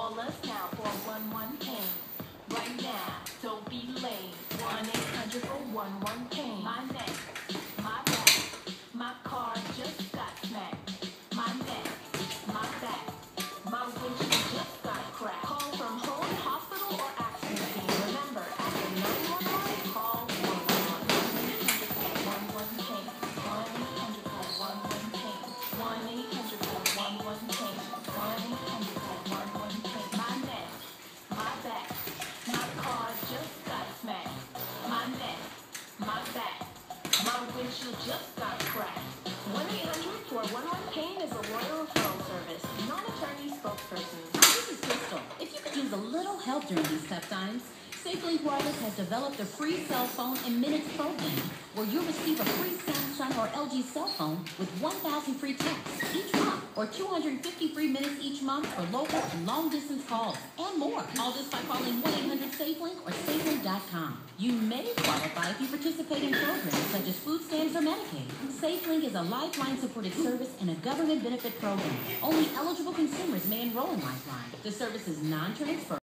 Call us now for 1-1-pain. Right now, don't be late. 1-800-411-PAIN. My neck, my back, my car just got smacked. My neck, my back, my windshield just got cracked. Call from home, hospital, or accident scene. Remember, after 911, call 1-800-411-PAIN. 1-800-411-PAIN. 1-800-411-PAIN. 1-800-411-PAIN. My neck, my back, my car just got smacked. My neck, my back, my windshield just got cracked. 1-800-411-PAIN is a Royal Referral Service. Non-attorney spokesperson. This is Crystal. If you could use a little help during these tough times, SafeLink Wireless has developed a free cell phone and minutes program where you'll receive a free Samsung or LG cell phone with 1,000 free texts each month or 253 minutes each month for local and long-distance calls and more. All this by calling 1-800-SafeLink or SafeLink.com. You may qualify if you participate in programs such as food stamps or Medicaid. SafeLink is a Lifeline-supported service and a government benefit program. Only eligible consumers may enroll in Lifeline. The service is non-transferable.